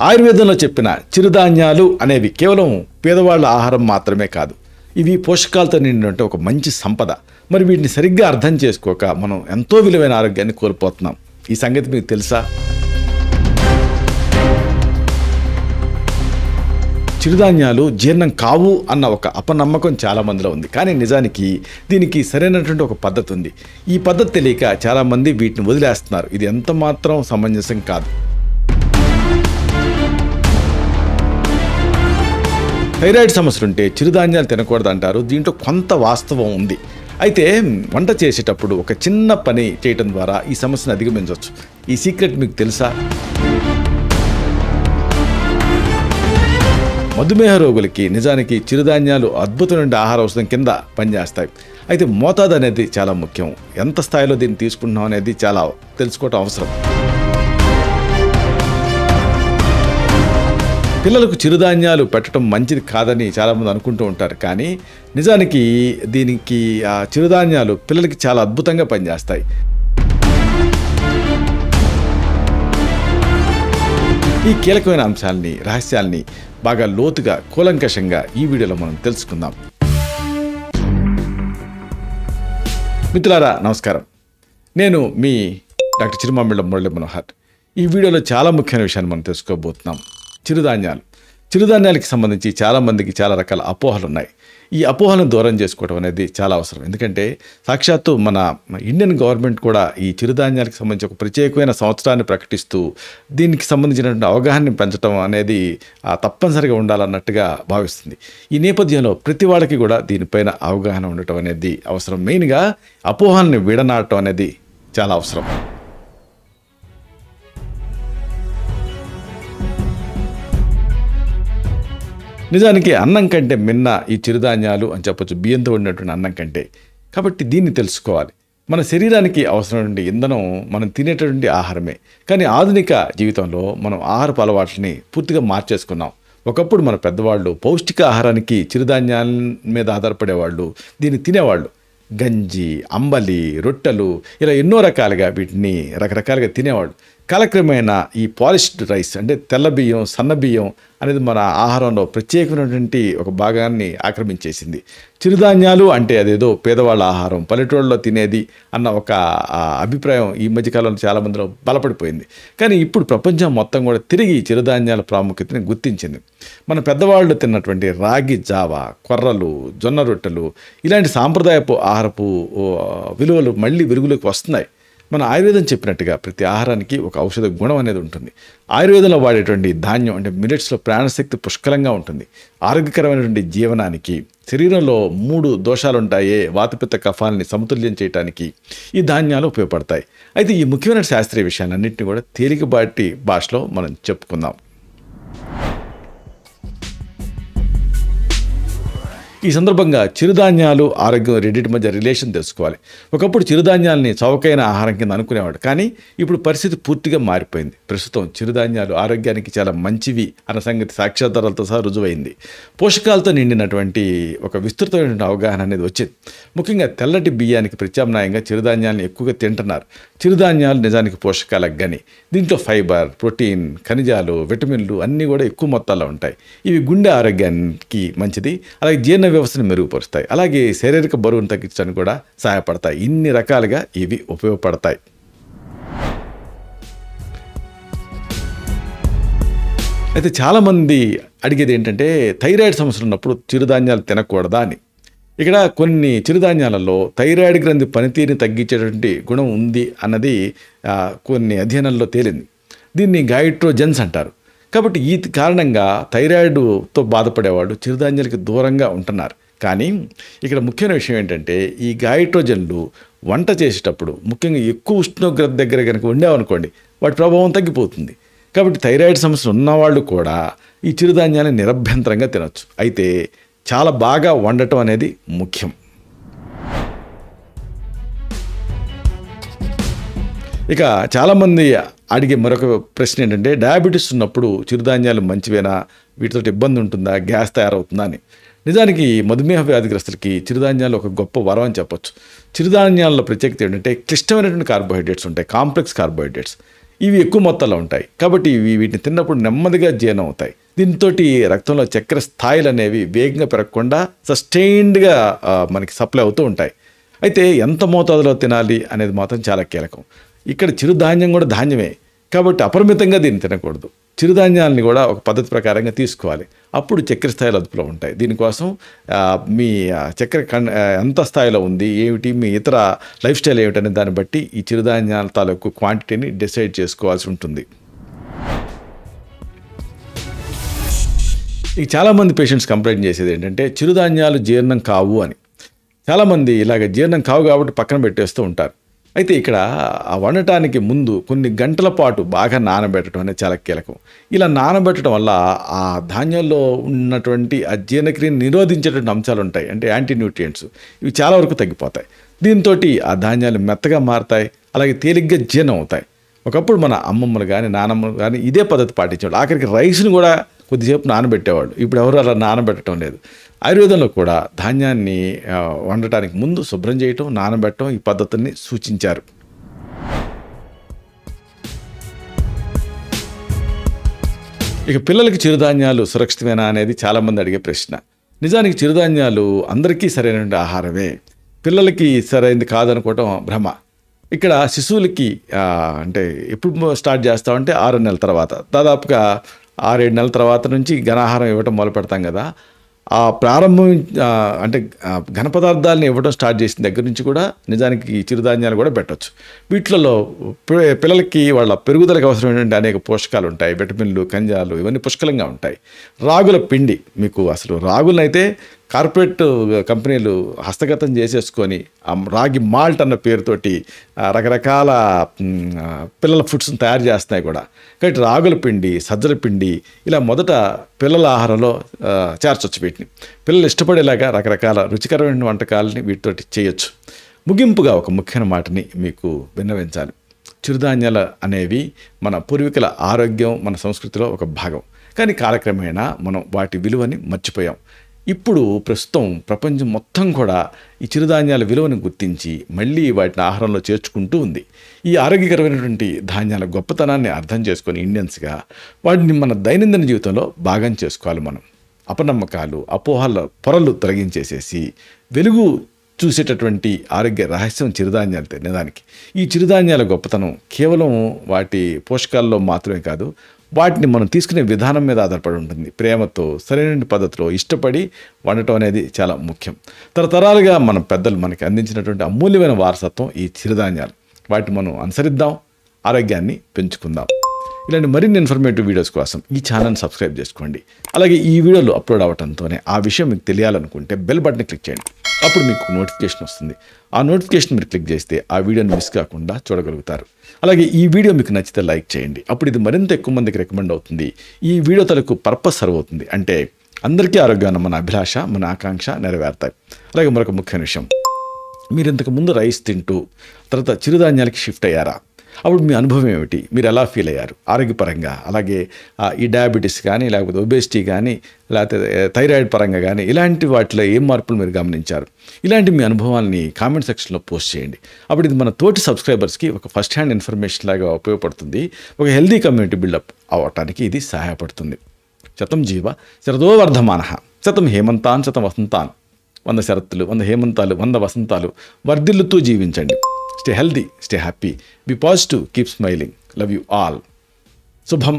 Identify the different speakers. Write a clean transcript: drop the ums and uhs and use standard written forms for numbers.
Speaker 1: ఆయుర్వేదంలో చెప్పిన చిరుధాన్యాలు అనేవి కేవలం పేదవాళ్ళ ఆహారం మాత్రమే కాదు, ఇవి పోషకాలతో నిండినట్టు ఒక మంచి సంపద. మరి వీటిని సరిగ్గా అర్థం చేసుకోక మనం ఎంతో విలువైన ఆరోగ్యాన్ని కోల్పోతున్నాం. ఈ సంగతి మీకు తెలుసా? చిరుధాన్యాలు జీర్ణం కావు అన్న ఒక అపనమ్మకం చాలామందిలో ఉంది. కానీ నిజానికి దీనికి సరైనటువంటి ఒక పద్ధతి ఉంది. ఈ పద్ధతి తెలియక చాలామంది వీటిని వదిలేస్తున్నారు. ఇది ఎంత మాత్రం సమంజసం కాదు. థైరాయిడ్ సమస్యలుంటే చిరుధాన్యాలు తినకూడదు అంటారు. దీంట్లో కొంత వాస్తవం ఉంది. అయితే వంట చేసేటప్పుడు ఒక చిన్న పని చేయటం ద్వారా ఈ సమస్యను అధిగమించవచ్చు. ఈ సీక్రెట్ మీకు తెలుసా? మధుమేహ రోగులకి నిజానికి చిరుధాన్యాలు అద్భుతమైన ఆహార ఔషధం కింద పనిచేస్తాయి. అయితే మోతాదు అనేది చాలా ముఖ్యం. ఎంత స్థాయిలో దీన్ని తీసుకుంటున్నాం అనేది చాలా తెలుసుకోవటం అవసరం. పిల్లలకు చిరుధాన్యాలు పెట్టడం మంచిది కాదని చాలామంది అనుకుంటూ ఉంటారు. కానీ నిజానికి దీనికి ఆ చిరుధాన్యాలు పిల్లలకి చాలా అద్భుతంగా పనిచేస్తాయి. ఈ కీలకమైన అంశాలని, రహస్యాల్ని బాగా లోతుగా, కూలంకషంగా ఈ వీడియోలో మనం తెలుసుకుందాం. మిత్రులారా నమస్కారం. నేను మీ డాక్టర్ చిరుమామిళ్ళ మురళీ మనోహర్. ఈ వీడియోలో చాలా ముఖ్యమైన విషయాన్ని మనం తెలుసుకోబోతున్నాం. చిరుధాన్యాలకి సంబంధించి చాలామందికి చాలా రకాల అపోహలు ఉన్నాయి. ఈ అపోహలను దూరం చేసుకోవడం అనేది చాలా అవసరం. ఎందుకంటే సాక్షాత్తు మన ఇండియన్ గవర్నమెంట్ కూడా ఈ చిరుధాన్యాలకు సంబంధించి ఒక ప్రత్యేకమైన సంవత్సరాన్ని ప్రకటిస్తూ దీనికి సంబంధించినటువంటి అవగాహనని పెంచడం అనేది తప్పనిసరిగా ఉండాలన్నట్టుగా భావిస్తుంది. ఈ నేపథ్యంలో ప్రతి వాళ్ళకి కూడా దీనిపైన అవగాహన ఉండటం అనేది అవసరం. మెయిన్గా అపోహల్ని విడనాడటం అనేది చాలా అవసరం. నిజానికి అన్నం కంటే మిన్న ఈ చిరుధాన్యాలు అని చెప్పొచ్చు, బియ్యంతో ఉన్నటువంటి అన్నం కంటే. కాబట్టి దీన్ని తెలుసుకోవాలి. మన శరీరానికి అవసరమైన ఇంధనం మనం తినేటటువంటి ఆహారమే. కానీ ఆధునిక జీవితంలో మనం ఆహారపు అలవాట్లని పూర్తిగా మార్చేసుకున్నాం. ఒకప్పుడు మన పెద్దవాళ్ళు పౌష్టిక ఆహారానికి చిరుధాన్యాల మీద ఆధారపడేవాళ్ళు, దీన్ని తినేవాళ్ళు. గంజి, అంబలి, రొట్టెలు ఇలా ఎన్నో రకాలుగా వీటిని రకరకాలుగా తినేవాళ్ళు. కాలక్రమేణా ఈ పాలిష్డ్ రైస్ అంటే తెల్ల బియ్యం, సన్న బియ్యం అనేది మన ఆహారంలో ప్రత్యేకమైనటువంటి ఒక భాగాన్ని ఆక్రమించేసింది. చిరుధాన్యాలు అంటే అదేదో పేదవాళ్ళ ఆహారం, పల్లెటూళ్ళలో తినేది అన్న ఒక అభిప్రాయం ఈ మధ్యకాలంలో చాలామందిలో బలపడిపోయింది. కానీ ఇప్పుడు ప్రపంచం మొత్తం కూడా తిరిగి చిరుధాన్యాల ప్రాముఖ్యతని గుర్తించింది. మన పెద్దవాళ్ళు తిన్నటువంటి రాగి జావ, కొర్రలు, జొన్న రొట్టెలు ఇలాంటి సాంప్రదాయపు ఆహారపు విలువలు మళ్ళీ వెలుగులోకి వస్తున్నాయి. మన ఆయుర్వేదం చెప్పినట్టుగా ప్రతి ఆహారానికి ఒక ఔషధ గుణం అనేది ఉంటుంది. ఆయుర్వేదంలో వాడేటువంటి ధాన్యం అంటే మిల్లెట్స్లో ప్రాణశక్తి పుష్కలంగా ఉంటుంది. ఆరోగ్యకరమైనటువంటి జీవనానికి, శరీరంలో 3 దోషాలు ఉంటాయే, వాతపిత్త కఫాలని సమతుల్యం చేయడానికి ఈ ధాన్యాలు ఉపయోగపడతాయి. అయితే ఈ ముఖ్యమైన శాస్త్రీయ విషయాలన్నింటినీ కూడా తేలికపాటి భాషలో మనం చెప్పుకుందాం. ఈ సందర్భంగా చిరుధాన్యాలు, ఆరోగ్యం రెండింటి మధ్య రిలేషన్ తెలుసుకోవాలి. ఒకప్పుడు చిరుధాన్యాలని చౌకైన ఆహారం కింద అనుకునేవాడు. కానీ ఇప్పుడు పరిస్థితి పూర్తిగా మారిపోయింది. ప్రస్తుతం చిరుధాన్యాలు ఆరోగ్యానికి చాలా మంచివి అన్న సంగతి సాక్ష్యాధారాలతో సహా రుజువైంది. పోషకాలతో నిండినటువంటి ఒక విస్తృతమైనటువంటి అవగాహన అనేది వచ్చింది. ముఖ్యంగా తెల్లటి బియ్యానికి ప్రత్యామ్నాయంగా చిరుధాన్యాలను ఎక్కువగా తింటున్నారు. చిరుధాన్యాలు నిజానికి పోషకాలకు గని. దీంట్లో ఫైబర్, ప్రోటీన్, ఖనిజాలు, విటమిన్లు అన్నీ కూడా ఎక్కువ మొత్తాల్లో ఉంటాయి. ఇవి గుండె ఆరోగ్యానికి మంచిది, అలాగే జీర్ణ వ్యవస్థను మెరుగుపరుస్తాయి, అలాగే శారీరక బరువును తగ్గించడానికి కూడా సహాయపడతాయి. ఇన్ని రకాలుగా ఇవి ఉపయోగపడతాయి. అయితే చాలామంది అడిగేది ఏంటంటే థైరాయిడ్ సమస్యలు ఉన్నప్పుడు చిరుధాన్యాలు తినకూడదా అని. ఇక్కడ కొన్ని చిరుధాన్యాలలో థైరాయిడ్ గ్రంథి పనితీరుని తగ్గించేటువంటి గుణం ఉంది అన్నది కొన్ని అధ్యయనాల్లో తేలింది. దీన్ని గైట్రోజెన్స్ అంటారు. కాబట్టి ఈ కారణంగా థైరాయిడ్తో బాధపడేవాళ్ళు చిరుధాన్యాలకి దూరంగా ఉంటున్నారు. కానీ ఇక్కడ ముఖ్యమైన విషయం ఏంటంటే ఈ గైట్రోజన్లు వంట చేసేటప్పుడు ముఖ్యంగా ఎక్కువ ఉష్ణోగ్రత దగ్గర కనుక వండామనుకోండి వాటి ప్రభావం తగ్గిపోతుంది. కాబట్టి థైరాయిడ్ సమస్యలు ఉన్నవాళ్ళు కూడా ఈ చిరుధాన్యాలను నిరభ్యంతరంగా తినొచ్చు. అయితే చాలా బాగా వండటం అనేది ముఖ్యం. ఇక చాలామంది అడిగే మరొక ప్రశ్న ఏంటంటే డయాబెటీస్ ఉన్నప్పుడు చిరుధాన్యాలు మంచివేనా, వీటితో ఇబ్బంది ఉంటుందా, గ్యాస్ తయారవుతుందా అని. నిజానికి మధుమేహ వ్యాధిగ్రస్తులకి చిరుధాన్యాలు ఒక గొప్ప వరం అని చెప్పొచ్చు. చిరుధాన్యాల్లో ప్రత్యేకత ఏంటంటే క్లిష్టమైనటువంటి కార్బోహైడ్రేట్స్ ఉంటాయి, కాంప్లెక్స్ కార్బోహైడ్రేట్స్. ఇవి ఎక్కువ మొత్తంలో ఉంటాయి. కాబట్టి వీటిని తిన్నప్పుడు నెమ్మదిగా జీర్ణం అవుతాయి. దీంతో రక్తంలో చక్కెర స్థాయిలు అనేవి వేగంగా పెరగకుండా సస్టైన్డ్గా మనకి సప్లై అవుతూ ఉంటాయి. అయితే ఎంత మోతాదులో తినాలి అనేది మాత్రం చాలా కీలకం. ఇక్కడ చిరుధాన్యం కూడా ధాన్యమే, కాబట్టి అపరిమితంగా దీన్ని తినకూడదు. చిరుధాన్యాలని కూడా ఒక పద్ధతి ప్రకారంగా తీసుకోవాలి. అప్పుడు చక్కెర స్థాయిలు అదుపులో ఉంటాయి. దీనికోసం మీ చక్కెర ఎంత స్థాయిలో ఉంది, ఏమిటి, మీ ఇతర లైఫ్ స్టైల్ ఏమిటనే దాన్ని బట్టి ఈ చిరుధాన్యాల తాలూకు క్వాంటిటీని డిసైడ్ చేసుకోవాల్సి ఉంటుంది. ఈ చాలామంది పేషెంట్స్ కంప్లైంట్ చేసేది ఏంటంటే చిరుధాన్యాలు జీర్ణం కావు అని. చాలామంది ఇలాగ జీర్ణం కావు కాబట్టి పక్కన పెట్టేస్తూ ఉంటారు. అయితే ఇక్కడ ఆ వండటానికి ముందు కొన్ని గంటల పాటు బాగా నానబెట్టడం అనేది చాలా కీలకం. ఇలా నానబెట్టడం వల్ల ఆ ధాన్యాల్లో ఉన్నటువంటి ఆ జీర్ణక్రియను నిరోధించేటువంటి అంశాలు ఉంటాయి, అంటే యాంటీ న్యూట్రియంట్స్. ఇవి చాలా వరకు తగ్గిపోతాయి. దీంతో ఆ ధాన్యాలు మెత్తగా మారుతాయి, అలాగే తేలిగ్గా జీర్ణం అవుతాయి. ఒకప్పుడు మన అమ్మమ్మలు కానీ నానమ్మలు కానీ ఇదే పద్ధతి పాటించేవాళ్ళు. ఆఖరికి రైస్ని కూడా కొద్దిసేపు నానబెట్టేవాళ్ళు. ఇప్పుడు ఎవరు అలా నానబెట్టడం లేదు. ఆయుర్వేదంలో కూడా ధాన్యాన్ని వండటానికి ముందు శుభ్రం చేయటం, నానబెట్టడం ఈ పద్ధతుల్ని సూచించారు. ఇక పిల్లలకి చిరుధాన్యాలు సురక్షితమేనా అనేది చాలామంది అడిగే ప్రశ్న. నిజానికి చిరుధాన్యాలు అందరికీ సరైన ఆహారమే. పిల్లలకి సరైనది కాదనుకోవటం భ్రమ. ఇక్కడ శిశువులకి అంటే ఎప్పుడు స్టార్ట్ చేస్తామంటే 6 నెలల తర్వాత, దాదాపుగా 6-7 నెలల తర్వాత నుంచి ఘనాహారం ఇవ్వటం మొదలు పెడతాం కదా. ఆ ప్రారంభం అంటే ఘన పదార్థాలను ఇవ్వడం స్టార్ట్ చేసిన దగ్గర నుంచి కూడా నిజానికి చిరుధాన్యాలు కూడా పెట్టవచ్చు. వీటిలలో పిల్లలకి వాళ్ళ పెరుగుదలకు అవసరమైనటువంటి అనేక పోషకాలు ఉంటాయి. విటమిన్లు, ఖనిజాలు ఇవన్నీ పుష్కలంగా ఉంటాయి. రాగుల పిండి, మీకు అసలు రాగులనైతే కార్పొరేట్ కంపెనీలు హస్తగతం చేసేసుకొని రాగి మాల్ట్ అన్న పేరుతోటి రకరకాల పిల్లల ఫుడ్స్ని తయారు చేస్తున్నాయి కూడా. కాబట్టి రాగుల పిండి, సజ్జల పిండి ఇలా మొదట పిల్లల ఆహారంలో చేర్చొచ్చు. వీటిని పిల్లలు ఇష్టపడేలాగా రకరకాల రుచికరమైన వంటకాలని వీటితోటి చేయొచ్చు. ముగింపుగా ఒక ముఖ్యమైన మాటని మీకు విన్నవించాలి. చిరుధాన్యాలు అనేవి మన పూర్వీకుల ఆరోగ్యం, మన సంస్కృతిలో ఒక భాగం. కానీ కాలక్రమేణా మనం వాటి విలువని మర్చిపోయాం. ఇప్పుడు ప్రస్తుతం ప్రపంచం మొత్తం కూడా ఈ చిరుధాన్యాల విలువను గుర్తించి మళ్ళీ వాటిని ఆహారంలో చేర్చుకుంటూ ఉంది. ఈ ఆరోగ్యకరమైనటువంటి ధాన్యాల గొప్పతనాన్ని అర్థం చేసుకొని ఇండియన్స్గా వాటిని మన దైనందిన జీవితంలో భాగం చేసుకోవాలి. మనం అపనమ్మకాలు, అపోహల పొరలు తొలగించేసేసి వెలుగు చూసేటటువంటి ఆరోగ్య రహస్యం చిరుధాన్యాలు తినేదానికి. ఈ చిరుధాన్యాల గొప్పతనం కేవలం వాటి పోషకాల్లో మాత్రమే కాదు, వాటిని మనం తీసుకునే విధానం మీద ఆధారపడి ఉంటుంది. ప్రేమతో, సరైన పద్ధతిలో ఇష్టపడి వండటం అనేది చాలా ముఖ్యం. తరతరాలుగా మన పెద్దలు మనకి అందించినటువంటి అమూల్యమైన వారసత్వం ఈ చిరుధాన్యాలు. వాటిని మనం అనుసరిద్దాం, ఆరోగ్యాన్ని పెంచుకుందాం. ఇలాంటి మరిన్ని ఇన్ఫర్మేటివ్ వీడియోస్ కోసం ఈ ఛానల్ని సబ్స్క్రైబ్ చేసుకోండి. అలాగే ఈ వీడియోలు అప్లోడ్ అవ్వడంతోనే ఆ విషయం మీకు తెలియాలనుకుంటే బెల్ బటన్ని క్లిక్ చేయండి. అప్పుడు మీకు నోటిఫికేషన్ వస్తుంది. ఆ నోటిఫికేషన్ మీరు క్లిక్ చేస్తే ఆ వీడియోని మిస్ కాకుండా చూడగలుగుతారు. అలాగే ఈ వీడియో మీకు నచ్చితే లైక్ చేయండి. అప్పుడు ఇది మరింత ఎక్కువ మందికి రికమెండ్ అవుతుంది. ఈ వీడియో తలకు పర్పస్ సర్వ్ అవుతుంది. అంటే అందరికీ ఆరోగ్యాన్ని మన అభిలాష, మన ఆకాంక్ష నెరవేరుతాయి. అలాగే మరొక ముఖ్యమైన విషయం, మీరు ఇంతకు ముందు రైస్ తింటూ తర్వాత చిరుధాన్యాలకి షిఫ్ట్ అయ్యారా? అప్పుడు మీ అనుభవం ఏమిటి? మీరు ఎలా ఫీల్ అయ్యారు ఆరోగ్యపరంగా? అలాగే ఈ డయాబెటీస్ కానీ, లేకపోతే ఒబేసిటీ కానీ, లేకపోతే థైరాయిడ్ పరంగా కానీ ఇలాంటి వాటిలో ఏం మార్పులు మీరు గమనించారు? ఇలాంటి మీ అనుభవాల్ని కామెంట్ సెక్షన్లో పోస్ట్ చేయండి. అప్పుడు ఇది మన తోటి సబ్స్క్రైబర్స్కి ఒక ఫస్ట్ హ్యాండ్ ఇన్ఫర్మేషన్ లాగా ఉపయోగపడుతుంది. ఒక హెల్దీ కమ్యూనిటీ బిల్డప్ అవ్వటానికి ఇది సహాయపడుతుంది. శతం జీవ శరదో వర్ధమానః, శతం హేమంతాన్ శతం వసంతాన్. 100 శరత్తులు, 100 హేమంతాలు, 100 వసంతాలు వర్ధిల్లుతూ జీవించండి. Stay healthy, stay happy, be positive, keep smiling. Love you all. Subham.